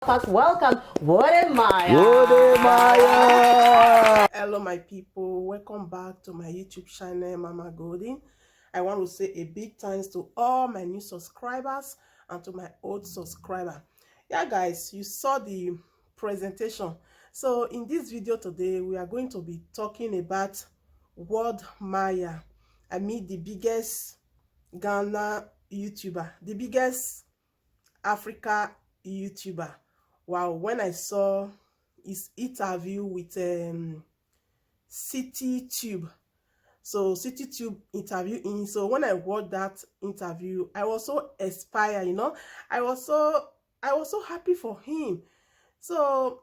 Welcome, Wode Maya. Wode Maya. Hello, my people. Welcome back to my YouTube channel, Mama Golden. I want to say a big thanks to all my new subscribers and to my old subscriber. Yeah, guys, you saw the presentation. So in this video today, we are going to be talking about Wode Maya. I mean, the biggest Ghana YouTuber, the biggest Africa YouTuber. Wow, when I saw his interview with Cititube, so Cititube interviewing, so when I watched that interview, I was so inspired, you know. I was so happy for him. So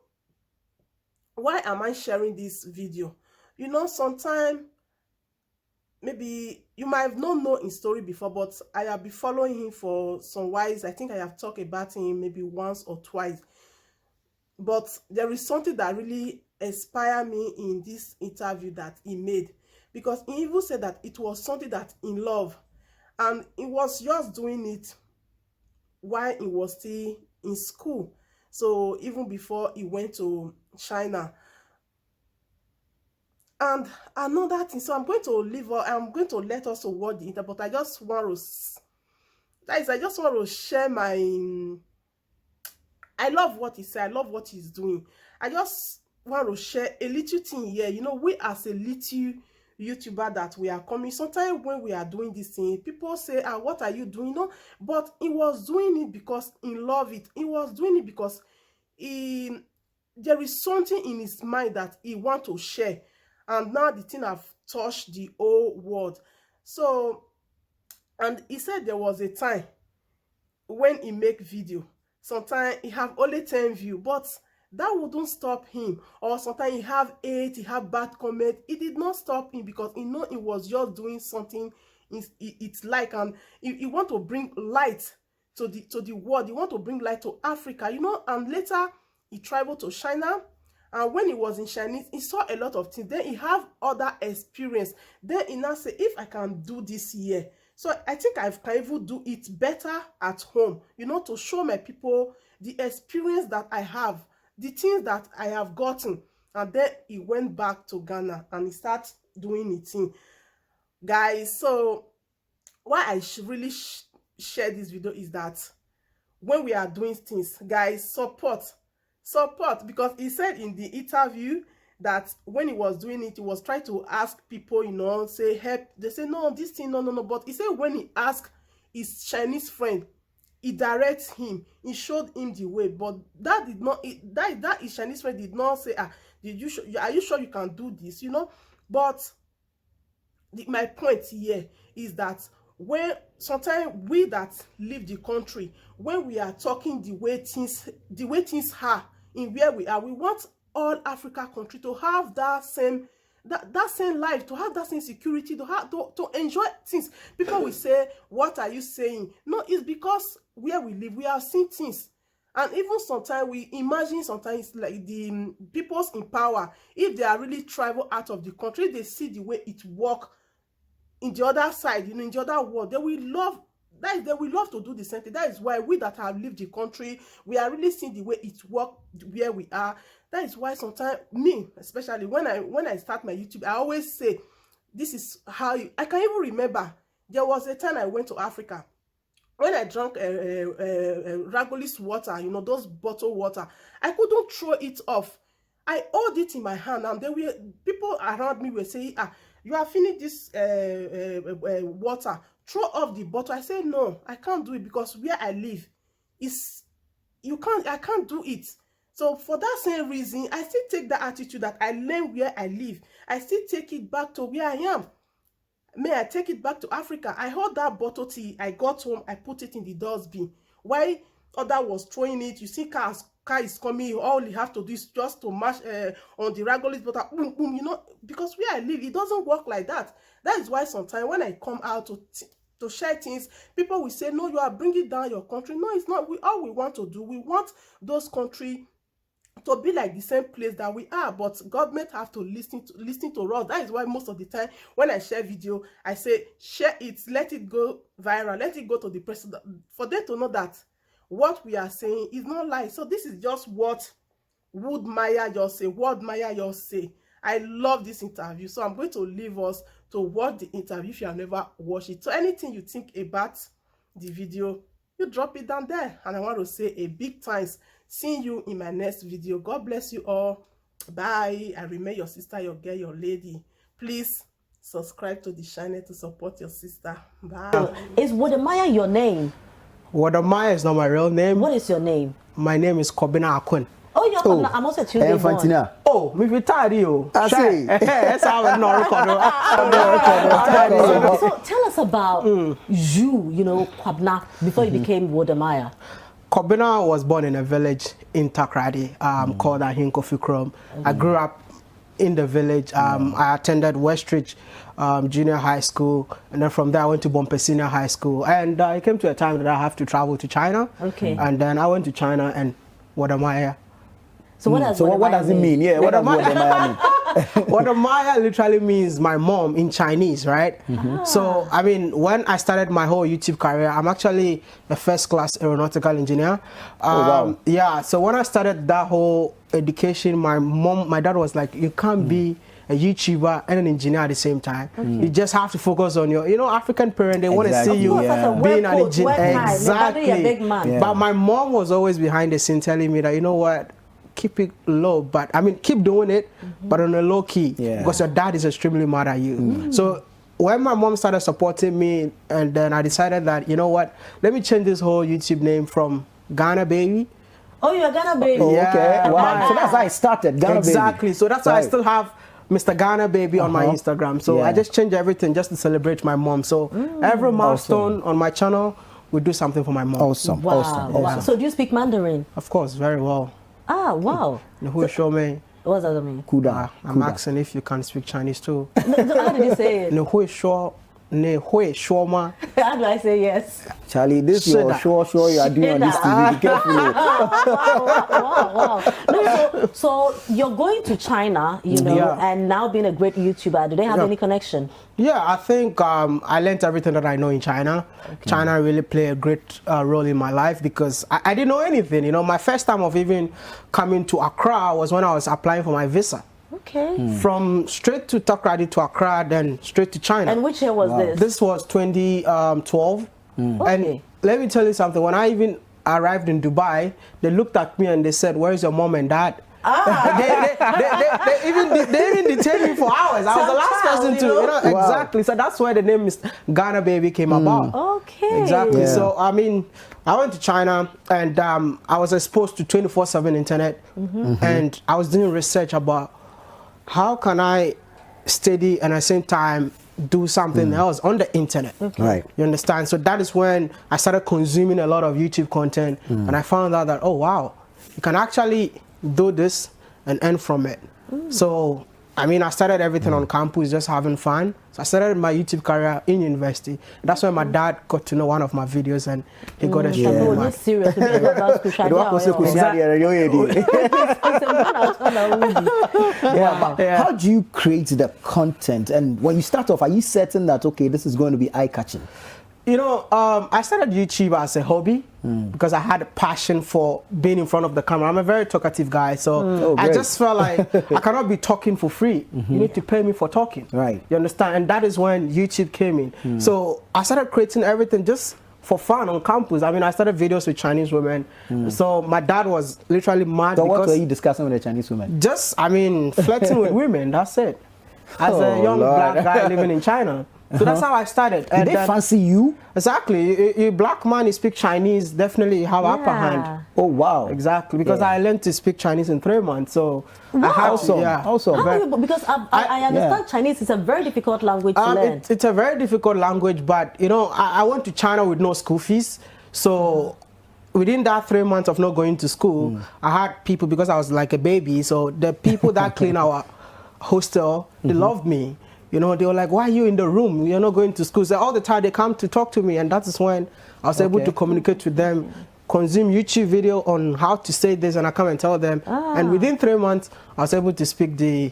why am I sharing this video? You know, sometimes maybe you might have not known his story before, but I have been following him for some while. I think I have talked about him maybe once or twice. But there is something that really inspired me in this interview that he made, because he even said that it was something that in love, and he was just doing it while he was still in school. So even before he went to China. And another thing, so I'm going to let us watch the interview, but I just want to share my, I love what he said. I love what he's doing. I just want to share a little thing here. You know, we as a little YouTuber that we are coming, sometimes when we are doing this thing, people say, what are you doing? No, but he was doing it because he loved it. He was doing it because there is something in his mind that he want to share. And now the thing have touched the whole world. So, and he said there was a time when he make video, sometimes he have only 10 views, but that wouldn't stop him. Or sometimes he have 8, he have bad comment. It did not stop him, because he know he was just doing something it's like, and he want to bring light to the world. He want to bring light to Africa, you know. And later he traveled to China. And when he was in Chinese, he saw a lot of things. Then he have other experience. Then he now say, if I can do this here, so I think I can even do it better at home, you know, to show my people the experience that I have, the things that I have gotten. And then he went back to Ghana and he started doing it in. Guys, so why I should really share this video is that when we are doing things, guys, support, because he said in the interview that when he was doing it, he was trying to ask people, you know, say help. They say no, this thing, no. But he said when he asked his Chinese friend, he directs him, he showed him the way. But that did not, that his Chinese friend did not say, are you sure you can do this, you know? But my point here is that when sometimes we that leave the country, when we are talking the way things are in where we are, we want all Africa country to have that same life, to have that same security, to enjoy things. People will say, what are you saying? No, it's because where we live, we have seen things. And even sometimes we imagine, sometimes like the peoples in power, if they are really travel out of the country, they see the way it work in the other side, you know, in the other world, they will love to do the same thing. That is why we that have lived the country, we are really seeing the way it works where we are. That is why sometimes me, especially when I start my YouTube, I always say, this is how I can even remember there was a time I went to Africa. When I drank Rejoignez water, you know, those bottled water, I couldn't throw it off. I hold it in my hand, and then people around me were saying, you have finished this water, throw off the bottle. I said, no, I can't do it, because where I live I can't do it. So for that same reason, I still take that attitude that I learned where I live. I still take it back to where I am. May I take it back to Africa? I hold that bottle till I got home, I put it in the dustbin. While other was throwing it, you see car is coming, all you have to do is just to mash on the Rejoignez bottle, boom, boom, you know, because where I live, it doesn't work like that. That is why sometimes when I come out to share things, people will say, no, you are bringing down your country. No, it's not. All we want to do, we want those countries to be like the same place that we are, but government have to listen to us. That is why most of the time when I share video, I say share it, let it go viral, let it go to the president, for them to know that what we are saying is not lie. So this is just what Wode Maya just say, what Maya just say. I love this interview. So I'm going to leave us to watch the interview if you have never watched it. So anything you think about the video, you drop it down there. And I want to say a big thanks. Seeing you in my next video. God bless you all. Bye. I remain your sister, your girl, your lady. Please subscribe to the channel to support your sister. Bye. Is Wode Maya your name? Wode Maya is not my real name. What is your name? My name is Kobina Akun. Oh, you're Kobina. I'm also Tuesday born. Oh, me retired you. I see. That's how I know record. So tell us about you know, Kobina, before you became Wode Maya. Kobina was born in a village in Takrady called Ahinkofikrom. I grew up in the village. I attended Westridge Junior High School, and then from there I went to Bompe Senior High School. And it came to a time that I have to travel to China. Okay. And then I went to China and Wode Maya. So what does what does it mean? Yeah, what does Wode Maya mean? Wode Maya literally means my mom in Chinese, right? So, I mean, when I started my whole YouTube career, I'm actually a first-class aeronautical engineer. Wow. Yeah, so when I started that whole education, my dad was like, you can't be a YouTuber and an engineer at the same time. You just have to focus on your, you know, African parent, they want to see you being an engineer. Exactly. But my mom was always behind the scene telling me that, you know what, keep it low, but I mean, keep doing it, but on a low key, because your dad is extremely mad at you. So when my mom started supporting me, and then I decided that, you know what, let me change this whole YouTube name from Ghana Baby. Oh, you're Ghana Baby. Oh, okay. Wow. So that's how I started, Ghana Baby. Exactly. So that's why I still have Mr. Ghana Baby on my Instagram. So I just changed everything just to celebrate my mom. So every milestone on my channel, we do something for my mom. Awesome. Wow. Awesome. Wow. So do you speak Mandarin? Of course, very well. Ah, wow. Who show me? What does that mean? Kuda. I'm asking if you can speak Chinese too. How did you say it? How How do I say yes? Charlie, this you're sure you are doing on this TV. Be careful. Wow. No, so you're going to China, you know, and now being a great YouTuber. Do they have any connection? Yeah, I think I learned everything that I know in China. China really played a great role in my life because I didn't know anything. You know, my first time of even coming to Accra was when I was applying for my visa. Okay. From straight to Takrady to Accra, then straight to China. And which year was this? This was 2012. And let me tell you something. When I even arrived in Dubai, they looked at me and they said, "Where's your mom and dad?" They even detained me for hours. I was the last person to, you know, exactly. So that's why the name is Ghana Baby came about. Okay. Exactly. So I mean, I went to China and I was exposed to 24/7 internet, and I was doing research about how can I study and at the same time do something else on the internet. Right. You understand? So that is when I started consuming a lot of YouTube content, and I found out that, oh wow, you can actually do this and earn from it. So I mean, I started everything on campus, just having fun. So I started my YouTube career in university. That's when my dad got to know one of my videos and he got a How do you create the content? And when you start off, are you certain that, okay, this is going to be eye-catching? You know, I started YouTube as a hobby because I had a passion for being in front of the camera. I'm a very talkative guy, so I just felt like I cannot be talking for free. You need to pay me for talking. Right. You understand? And that is when YouTube came in. So I started creating everything just for fun on campus. I mean, I started videos with Chinese women. So my dad was literally mad. So because what were you discussing with the Chinese women? Just, I mean, flirting with women, that's it. As a young black guy living in China. So that's how I started. Did they fancy you? Exactly. You black man, you speak Chinese, definitely have upper hand. Oh, wow. Exactly. Because I learned to speak Chinese in 3 months. So I had to, Awesome. Because I understand Chinese is a very difficult language to learn. It's a very difficult language, but, you know, I went to China with no school fees. So within that 3 months of not going to school, I had people, because I was like a baby, so the people that clean our hostel, they loved me. You know, they were like, why are you in the room? You're not going to school. So all the time they come to talk to me, and that is when I was able to communicate with them, consume YouTube video on how to say this, and I come and tell them. And within 3 months, I was able to speak the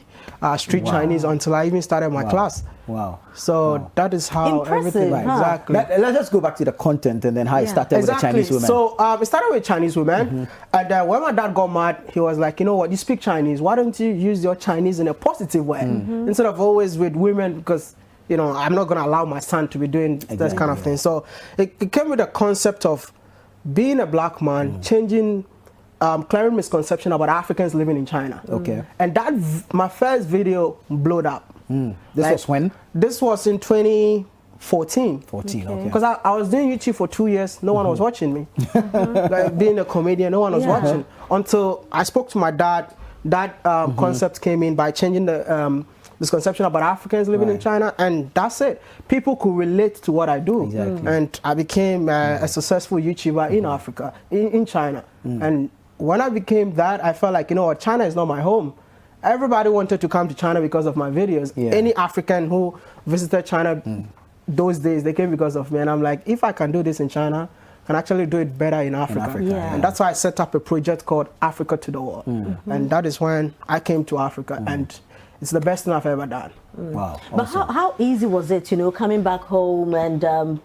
street Chinese until I even started my class. Wow. So that is how Impressive, everything. huh? Exactly. Let's just go back to the content and then how it started with the Chinese women. So it started with Chinese women, and when my dad got mad, he was like, you know what, you speak Chinese. Why don't you use your Chinese in a positive way instead of always with women? Because you know I'm not going to allow my son to be doing that kind of thing. So it came with the concept of being a black man, changing. Clearing misconception about Africans living in China. Okay. And that my first video blowed up. This was when? This was in 2014. 14, okay. Because I was doing YouTube for 2 years, no one was watching me. Like being a comedian, no one was watching. Until I spoke to my dad, that concept came in by changing the misconception about Africans living in China, and that's it. People could relate to what I do. Exactly. And I became a successful YouTuber in Africa, in China. And when I became that, I felt like, you know what, China is not my home. Everybody wanted to come to China because of my videos. Any African who visited China those days, they came because of me. And I'm like, if I can do this in China, I can actually do it better in Africa. And that's why I set up a project called Africa to the World. And that is when I came to Africa. And it's the best thing I've ever done. Wow. But awesome. how easy was it, you know, coming back home and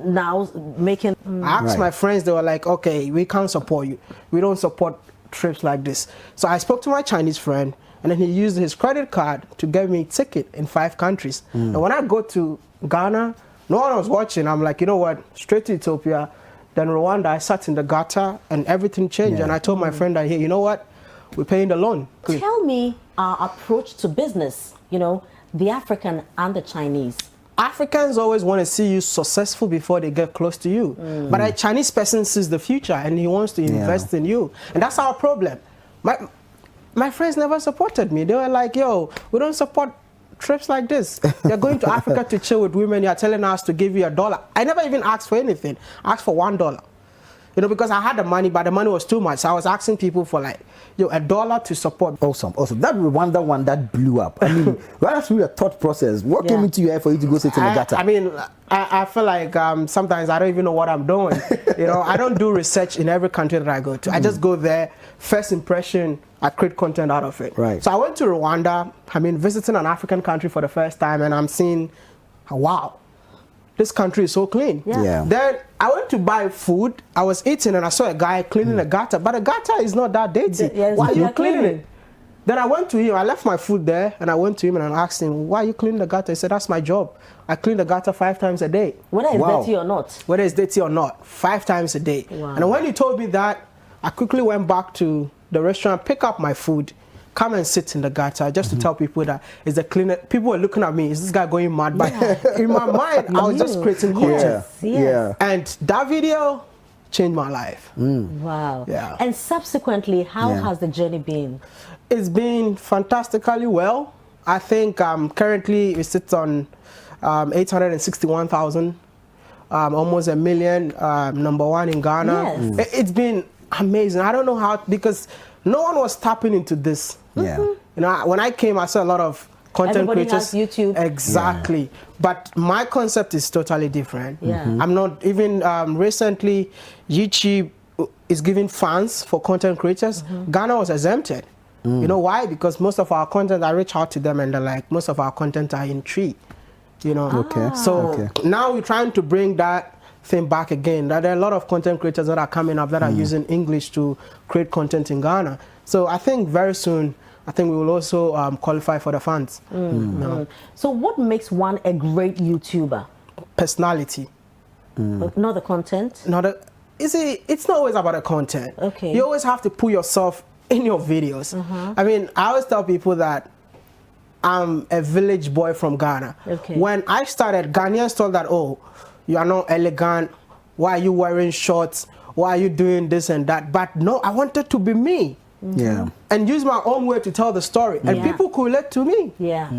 now making... I asked my friends, they were like, okay, we can't support you. We don't support trips like this. So I spoke to my Chinese friend, and then he used his credit card to get me a ticket in 5 countries. And when I go to Ghana, no one was watching. I'm like, you know what, straight to Ethiopia. Then Rwanda, I sat in the gutter and everything changed. And I told my friend that, hey, you know what, we're paying the loan. Tell me our approach to business, you know, the African and the Chinese. Africans always want to see you successful before they get close to you. But a Chinese person sees the future and he wants to invest in you. And that's our problem. My friends never supported me. They were like, yo, we don't support trips like this. You're going to Africa to chill with women. You're telling us to give you $1. I never even asked for anything. I asked for $1. You know, because I had the money, but the money was too much. So I was asking people for like, yo, $1 to support. Awesome. That Rwanda one that blew up. I mean, right through your thought process, what came into your head for you to go sit in the gutter? I mean, I feel like sometimes I don't even know what I'm doing. You know, I don't do research in every country that I go to. I just go there, first impression, I create content out of it. Right. So I went to Rwanda, I mean, visiting an African country for the first time, and I'm seeing, wow, this country is so clean. Then I went to buy food. I was eating and I saw a guy cleaning a gutter, but the gutter is not that dirty. Why are you cleaning it? Then I went to him. I left my food there and I went to him and I asked him, why are you cleaning the gutter? He said, that's my job. I clean the gutter 5 times a day. Whether it's dirty or not. Whether it's dirty or not, 5 times a day. And when he told me that, I quickly went back to the restaurant, pick up my food, come and sit in the gutter just to tell people that it's the cleaner. People were looking at me, is this guy going mad? But in my mind, I was just creating content. And that video changed my life. Wow. Yeah. And subsequently, how has the journey been? It's been fantastically well. I think currently it sits on 861,000, almost 1 million, #1 in Ghana. It's been amazing. I don't know how, because no one was tapping into this. You know, when I came, I saw a lot of content creators. Has YouTube. Exactly. But my concept is totally different. I'm not even recently YouTube is giving funds for content creators. Ghana was exempted. You know why? Because most of our content, I reach out to them and they're like, most of our content are in tree. You know. So now we're trying to bring that thing back again. There are a lot of content creators that are coming up that are using English to create content in Ghana. So I think very soon, I think we will also qualify for the funds. So what makes one a great YouTuber? Personality. Not the content? You see, it's not always about the content. You always have to put yourself in your videos. I mean, I always tell people that I'm a village boy from Ghana. When I started, Ghanaians thought that, oh, you are not elegant, why are you wearing shorts, why are you doing this and that? But no, I wanted to be me. And use my own way to tell the story. And people could relate to me.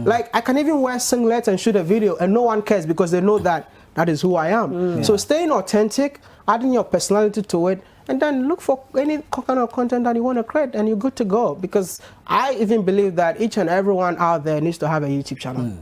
Like, I can even wear singlets and shoot a video and no one cares because they know that that is who I am. So staying authentic, adding your personality to it, and then look for any kind of content that you want to create and you're good to go. Because I even believe that each and everyone out there needs to have a YouTube channel.